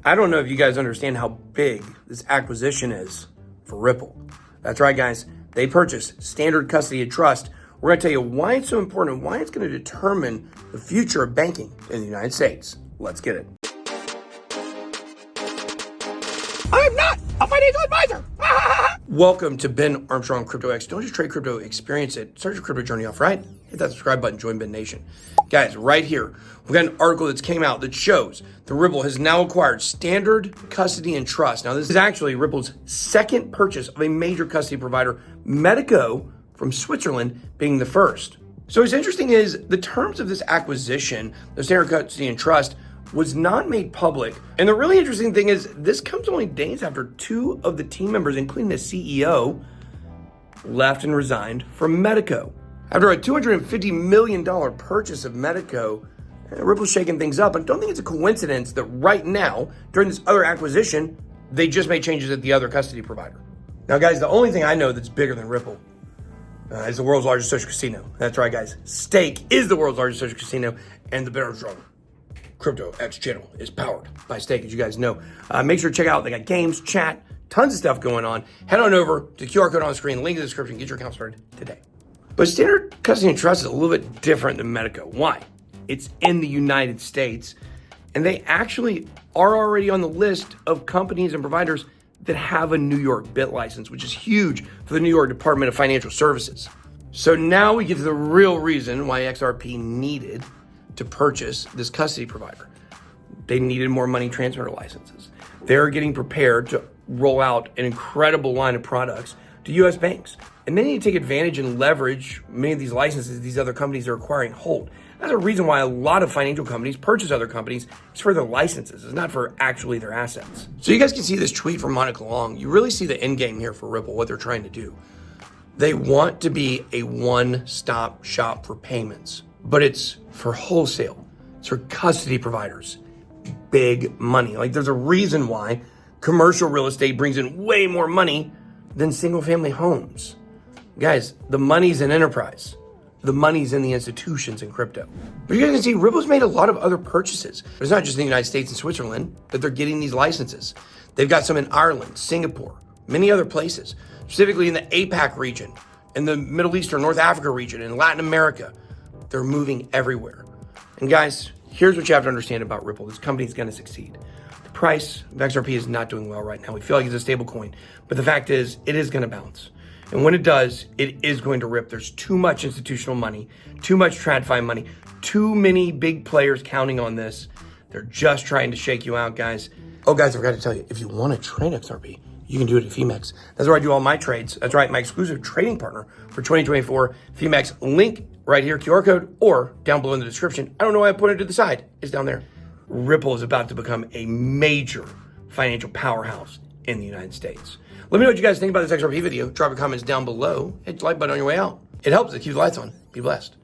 I don't know if you guys understand how big this acquisition is for Ripple. That's right, guys. They purchased standard custody and trust. We're going to tell you why it's so important and why it's going to determine the future of banking in the United States. Let's get it. I'm not a financial advisor. Welcome to Ben Armstrong Crypto X. Don't just trade crypto, experience it. Start your crypto journey off right. Hit that subscribe button, join Ben Nation. Guys, right here, we've got an article that's came out that shows the Ripple has now acquired standard custody and trust. Now, this is actually Ripple's second purchase of a major custody provider, Medico from Switzerland being the first. So what's interesting is the terms of this acquisition, the standard custody and trust, was not made public. And the really interesting thing is this comes only days after two of the team members, including the CEO, left and resigned from Medico. After a $250 million purchase of Medico, Ripple's shaking things up. And don't think it's a coincidence that right now, during this other acquisition, they just made changes at the other custody provider. Now, guys, the only thing I know that's bigger than Ripple is the world's largest social casino. That's right, guys. Stake is the world's largest social casino, and the Ben Armstrong Crypto X channel is powered by Stake, as you guys know. Make sure to check out. They got games, chat, tons of stuff going on. Head on over to the QR code on the screen, link in the description. Get your account started today. But standard custody and trust is a little bit different than Medico. Why? It's in the United States, and they actually are already on the list of companies and providers that have a New York BIT license, which is huge for the New York Department of Financial Services. So now we get to the real reason why XRP needed to purchase this custody provider. They needed more money transmitter licenses. They're getting prepared to roll out an incredible line of products to US banks. And they need to take advantage and leverage many of these licenses these other companies are acquiring hold. That's a reason why a lot of financial companies purchase other companies. It's for their licenses. It's not for actually their assets. So you guys can see this tweet from Monica Long. You really see the end game here for Ripple, what they're trying to do. They want to be a one-stop shop for payments, but it's for wholesale. It's for custody providers. Big money. Like, there's a reason why commercial real estate brings in way more money than single-family homes. Guys, the money's in enterprise. The money's in the institutions in crypto. But you guys can see Ripple's made a lot of other purchases. But it's not just in the United States and Switzerland that they're getting these licenses. They've got some in Ireland, Singapore, many other places, specifically in the APAC region, in the Middle East or North Africa region, in Latin America. They're moving everywhere. And guys, here's what you have to understand about Ripple. This company is going to succeed. The price of XRP is not doing well right now. We feel like it's a stable coin. But the fact is, it is going to bounce. And when it does, it is going to rip. There's too much institutional money, too much TradFi money, too many big players counting on this. They're just trying to shake you out, guys. Oh, guys, I forgot to tell you, if you want to trade XRP, you can do it at Phemex. That's where I do all my trades. That's right, my exclusive trading partner for 2024, Phemex. Link right here, QR code, or down below in the description. I don't know why I put it to the side. It's down there. Ripple is about to become a major financial powerhouse in the United States. Let me know what you guys think about this XRP video. Drop your comments down below. Hit the like button on your way out. It helps to keep the lights on. Be blessed.